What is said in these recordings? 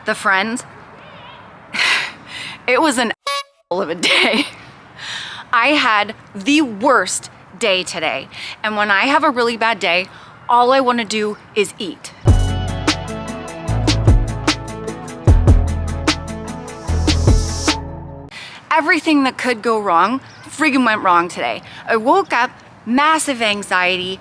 the friends, it was an of a day. I had the worst day today. And when I have a really bad day, all I want to do is eat. Everything that could go wrong friggin' went wrong today. I woke up, massive anxiety.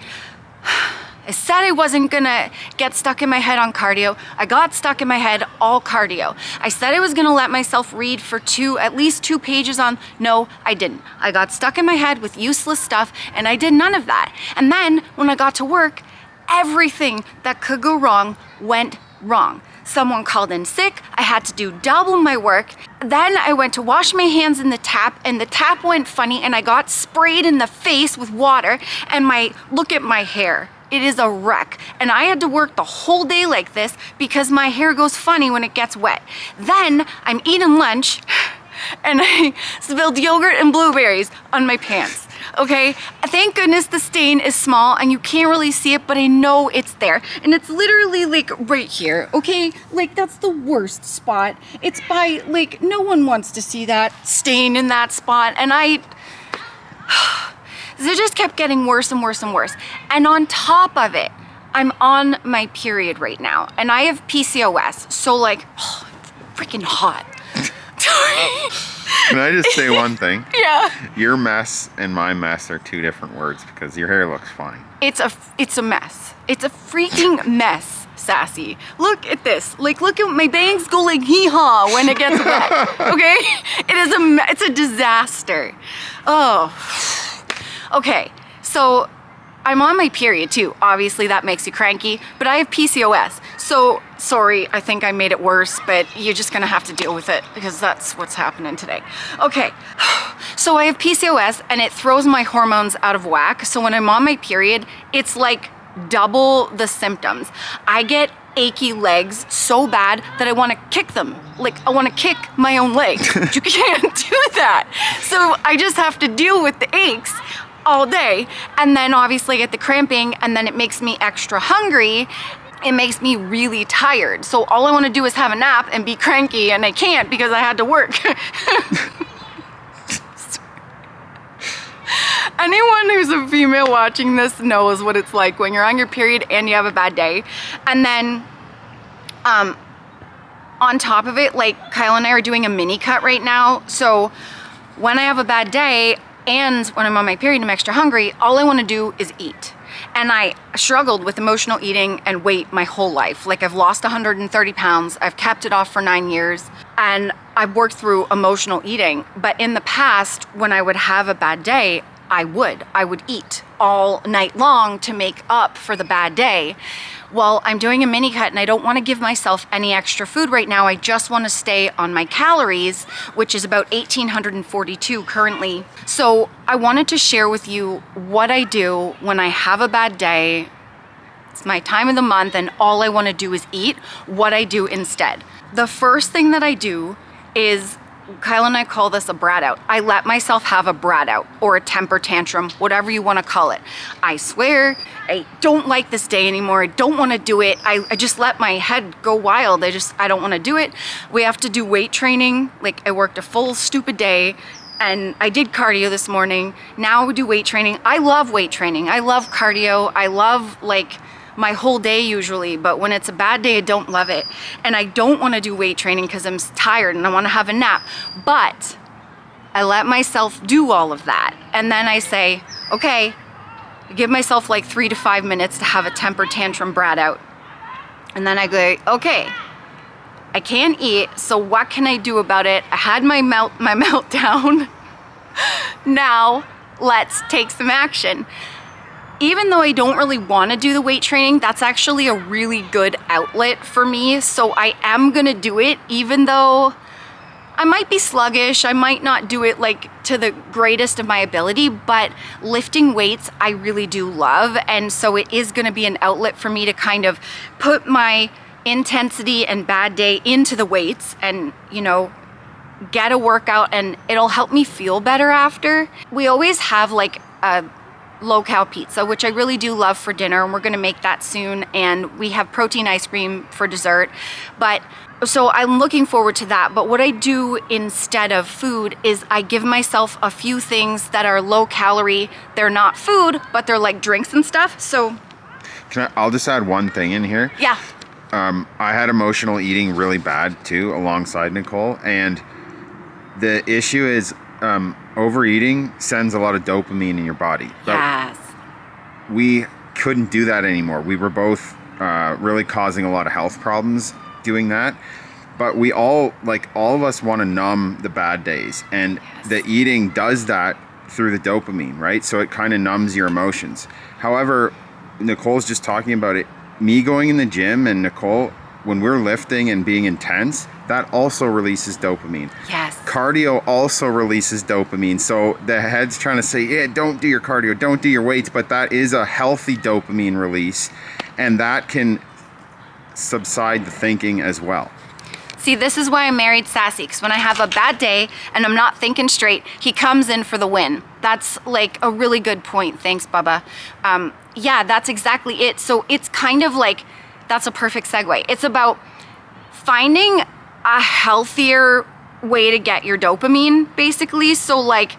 I said I wasn't gonna get stuck in my head on cardio. I got stuck in my head all cardio. I said I was gonna let myself read for at least two pages on, no, I didn't. I got stuck in my head with useless stuff and I did none of that. And then when I got to work, everything that could go wrong went wrong. Someone called in sick, I had to do double my work. Then I went to wash my hands in the tap and the tap went funny and I got sprayed in the face with water and look at my hair. It is a wreck. And I had to work the whole day like this because my hair goes funny when it gets wet. Then I'm eating lunch and I spilled yogurt and blueberries on my pants. Okay, thank goodness the stain is small and you can't really see it, but I know it's there. And it's literally like right here, okay? Like that's the worst spot. It's by, like, no one wants to see that stain in that spot. And it just kept getting worse and worse and worse. And on top of it, I'm on my period right now and I have PCOS. So like, it's freaking hot. Can I just say one thing? Yeah. Your mess and my mess are two different words because your hair looks fine. It's a mess. It's a freaking mess, Sassy. Look at this. Like, look at my bangs go like hee-haw when it gets wet. Okay? It's a disaster. Oh. Okay. So I'm on my period too. Obviously that makes you cranky, but I have PCOS. So sorry, I think I made it worse, but you're just gonna have to deal with it because that's what's happening today. Okay, so I have PCOS and it throws my hormones out of whack. So when I'm on my period, it's like double the symptoms. I get achy legs so bad that I wanna kick them. Like I wanna kick my own legs. You can't do that. So I just have to deal with the aches all day. And then obviously I get the cramping and then it makes me extra hungry. It makes me really tired. So all I want to do is have a nap and be cranky and I can't because I had to work. Anyone who's a female watching this knows what it's like when you're on your period and you have a bad day. And then on top of it, like Kyle and I are doing a mini cut right now. So when I have a bad day and when I'm on my period and I'm extra hungry, all I want to do is eat. And I struggled with emotional eating and weight my whole life. Like I've lost 130 pounds. I've kept it off for 9 years and I've worked through emotional eating. But in the past, when I would have a bad day, I would eat all night long to make up for the bad day. Well, I'm doing a mini cut and I don't want to give myself any extra food right now. I just want to stay on my calories, which is about 1,842 currently. So I wanted to share with you what I do when I have a bad day. It's my time of the month and all I want to do is eat, what I do instead. The first thing that I do is, Kyle and I call this a brat out. I let myself have a brat out or a temper tantrum, whatever you want to call it. I swear, I don't like this day anymore. I don't want to do it. I just let my head go wild. I don't want to do it. We have to do weight training. Like I worked a full stupid day and I did cardio this morning. Now we do weight training. I love weight training. I love cardio. I love like my whole day usually, but when it's a bad day, I don't love it. And I don't want to do weight training because I'm tired and I want to have a nap. But I let myself do all of that. And then I say, okay, I give myself like 3 to 5 minutes to have a temper tantrum brat out. And then I go, okay, I can't eat, so what can I do about it? I had my meltdown. Now let's take some action. Even though I don't really want to do the weight training, that's actually a really good outlet for me. So I am going to do it, even though I might be sluggish. I might not do it like to the greatest of my ability, but lifting weights, I really do love. And so it is going to be an outlet for me to kind of put my intensity and bad day into the weights and, you know, get a workout and it'll help me feel better after. We always have like a low-cal pizza, which I really do love for dinner, and we're gonna make that soon, and we have protein ice cream for dessert. But so I'm looking forward to that. But what I do instead of food is I give myself a few things that are low calorie. They're not food, but they're like drinks and stuff. So I'll just add one thing in here. yeah. I had emotional eating really bad too, alongside Nicole, and the issue is overeating sends a lot of dopamine in your body. Yes. We couldn't do that anymore. We were both really causing a lot of health problems doing that. But we all of us want to numb the bad days, and the eating does that through the dopamine, right? So it kind of numbs your emotions. However, Nicole's just talking about it. Me going in the gym and Nicole, when we're lifting and being intense, that also releases dopamine. Yes. Cardio also releases dopamine. So the head's trying to say, yeah, don't do your cardio, don't do your weights, but that is a healthy dopamine release, and that can subside the thinking as well. See, this is why I married Sassy, because when I have a bad day and I'm not thinking straight, he comes in for the win. That's like a really good point. Thanks, Bubba. Yeah, that's exactly it. So it's kind of like, that's a perfect segue. It's about finding a healthier way to get your dopamine, basically. So like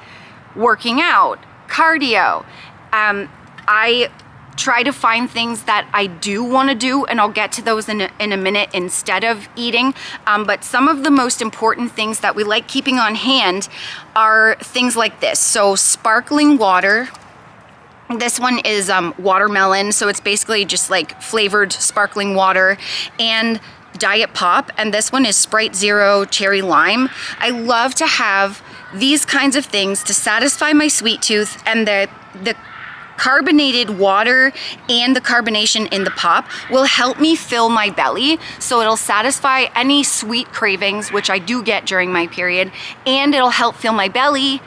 working out, cardio. I try to find things that I do want to do, and I'll get to those in a minute, instead of eating. But some of the most important things that we like keeping on hand are things like this. So sparkling water. This one is watermelon, so it's basically just like flavored sparkling water, and Diet Pop, and this one is Sprite Zero Cherry Lime. I love to have these kinds of things to satisfy my sweet tooth, and the carbonated water and the carbonation in the pop will help me fill my belly. So it'll satisfy any sweet cravings, which I do get during my period, and it'll help fill my belly.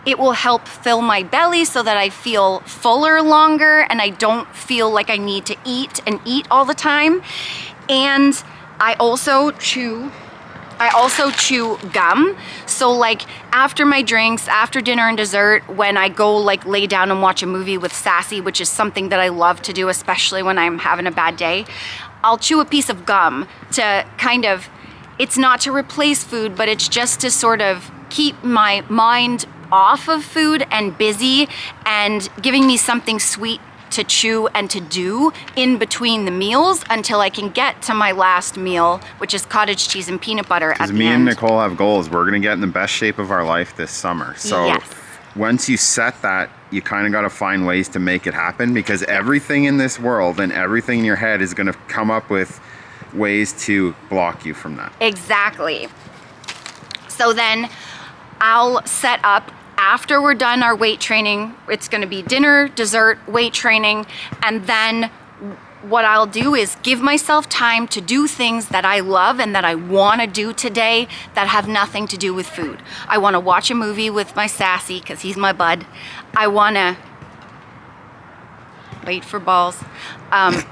It will help fill my belly so that I feel fuller longer, and I don't feel like I need to eat and eat all the time. And I also chew gum. So like after my drinks, after dinner and dessert, when I go like lay down and watch a movie with Sassy, which is something that I love to do, especially when I'm having a bad day, I'll chew a piece of gum to kind of, it's not to replace food, but it's just to sort of keep my mind off of food and busy, and giving me something sweet to chew and to do in between the meals until I can get to my last meal, which is cottage cheese and peanut butter at the end. Because me and Nicole have goals. We're going to get in the best shape of our life this summer. So yes. Once you set that, you kind of got to find ways to make it happen, because everything in this world and everything in your head is going to come up with ways to block you from that. Exactly. So then I'll set up, after we're done our weight training, it's gonna be dinner, dessert, weight training, and then what I'll do is give myself time to do things that I love and that I wanna do today that have nothing to do with food. I wanna watch a movie with my Sassy, because he's my bud. I wanna wait for balls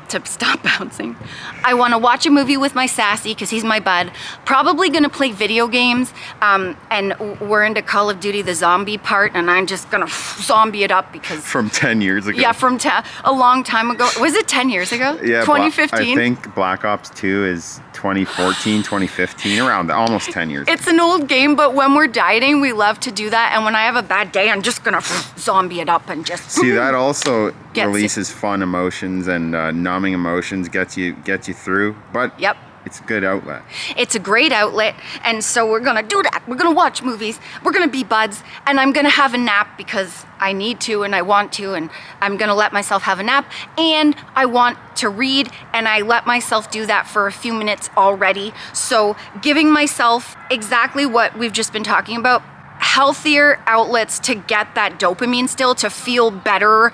to stop bouncing. I want to watch a movie with my Sassy because he's my bud. Probably going to play video games, and we're into Call of Duty, the zombie part, and I'm just going to zombie it up because... From 10 years ago. Yeah, from a long time ago. Was it 10 years ago? Yeah, 2015? I think Black Ops 2 is 2014, 2015, around almost 10 years. It's an old game, but when we're dieting, we love to do that, and when I have a bad day, I'm just going to zombie it up and just... See, that also releases fun emotions and numbing emotions, gets you through. But yep, it's a good outlet. It's a great outlet, and so we're gonna do that. We're gonna watch movies. We're gonna be buds, and I'm gonna have a nap because I need to and I want to, and I'm gonna let myself have a nap. And I want to read, and I let myself do that for a few minutes already. So giving myself exactly what we've just been talking about. Healthier outlets to get that dopamine still, to feel better,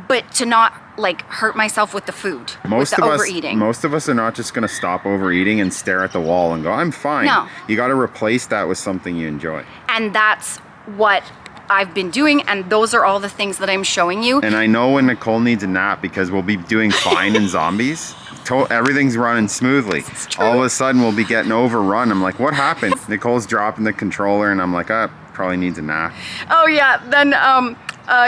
but to not like hurt myself with the food, with the overeating. Most of us are not just going to stop overeating and stare at the wall and go, I'm fine. No. You got to replace that with something you enjoy. And that's what I've been doing, and those are all the things that I'm showing you. And I know when Nicole needs a nap, because we'll be doing fine in zombies. Everything's running smoothly. All of a sudden we'll be getting overrun. I'm like, what happened? Nicole's dropping the controller, and I'm like, probably needs a nap. Oh yeah, then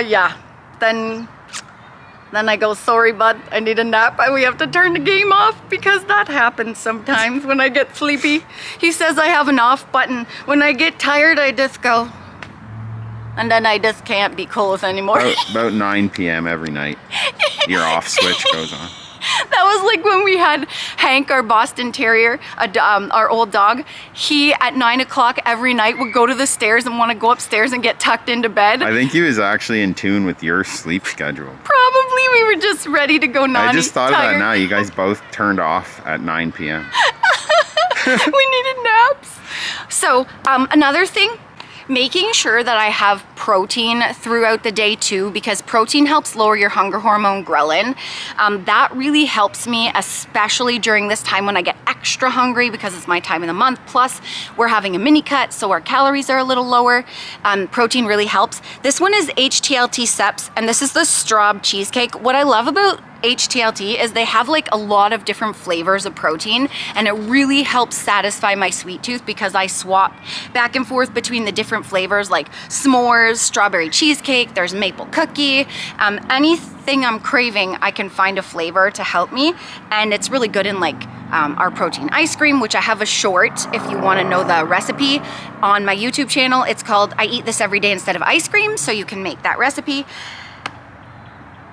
yeah, then I go, sorry, bud, I need a nap, and we have to turn the game off because that happens sometimes when I get sleepy. He says I have an off button. When I get tired, I just go, and then I just can't be close anymore. About 9 p.m. every night, your off switch goes on. That was like when we had Hank, our Boston Terrier, our old dog. He, at 9 o'clock every night, would go to the stairs and want to go upstairs and get tucked into bed. I think he was actually in tune with your sleep schedule. Probably we were just ready to go naughty. I just thought tired. of that now. You guys both turned off at 9 p.m. We needed naps. So another thing, making sure that I have protein throughout the day too, because protein helps lower your hunger hormone ghrelin. That really helps me, especially during this time when I get extra hungry because it's my time of the month. Plus, we're having a mini cut, so our calories are a little lower. Protein really helps. This one is HTLT Seps, and this is the Straub cheesecake. What I love about HTLT is they have like a lot of different flavors of protein, and it really helps satisfy my sweet tooth because I swap back and forth between the different flavors like s'mores, strawberry cheesecake, there's maple cookie, anything I'm craving, I can find a flavor to help me. And it's really good in like our protein ice cream, which I have a short if you want to know the recipe on my YouTube channel. It's called I Eat This Every Day Instead of Ice Cream, so you can make that recipe.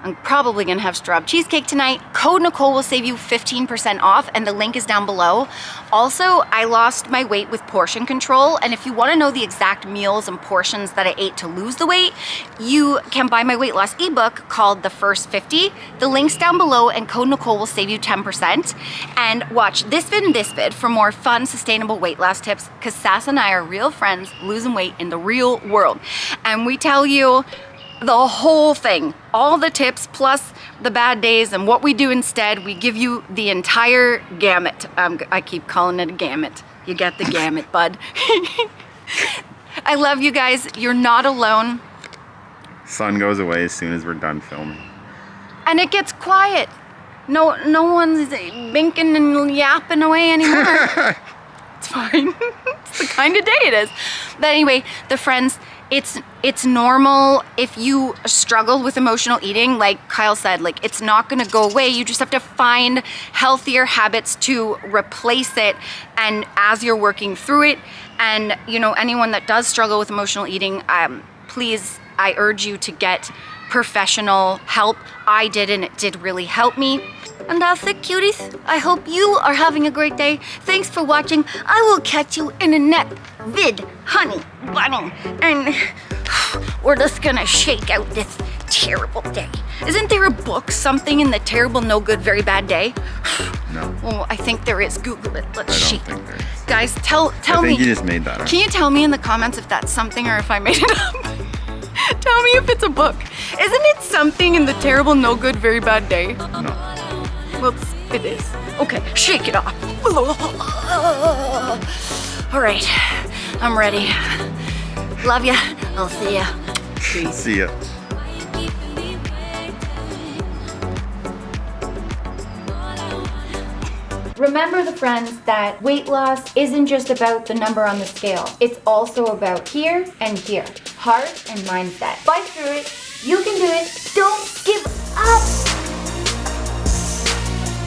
I'm probably gonna have Straub cheesecake tonight. Code Nicole will save you 15% off, and the link is down below. Also, I lost my weight with portion control, and if you wanna know the exact meals and portions that I ate to lose the weight, you can buy my weight loss ebook called The First 50. The link's down below, and Code Nicole will save you 10%. And watch this vid and this vid for more fun, sustainable weight loss tips, because Sass and I are real friends losing weight in the real world. And we tell you the whole thing, all the tips plus the bad days and what we do instead. We give you the entire gamut. I keep calling it a gamut. You get the gamut, bud. I love you guys. You're not alone. Sun goes away as soon as we're done filming. And it gets quiet. No one's binking and yapping away anymore. It's fine. It's the kind of day it is. But anyway, the friends, it's normal if you struggle with emotional eating. Like Kyle said, like it's not gonna go away. You just have to find healthier habits to replace it, and as you're working through it. And you know, anyone that does struggle with emotional eating, please, I urge you to get professional help. I did, and it did really help me. And that's it, cuties. I hope you are having a great day. Thanks for watching. I will catch you in the next vid, honey bunny. And we're just gonna shake out this terrible day. Isn't there a book, something in the terrible, no good, very bad day? No. Well, I think there is. Google it. Let's I shake. don't think there is. Guys, tell I me. think you just made that up. Can you tell me in the comments if that's something or if I made it up? Tell me if it's a book. Isn't it something in the terrible, no good, very bad day? No. Well, it is. Okay, shake it off. All right, I'm ready. Love ya. I'll see ya. Peace. See ya. Remember, the friends, that weight loss isn't just about the number on the scale. It's also about here and here. Heart and mindset. Fight through it. You can do it. Don't give up.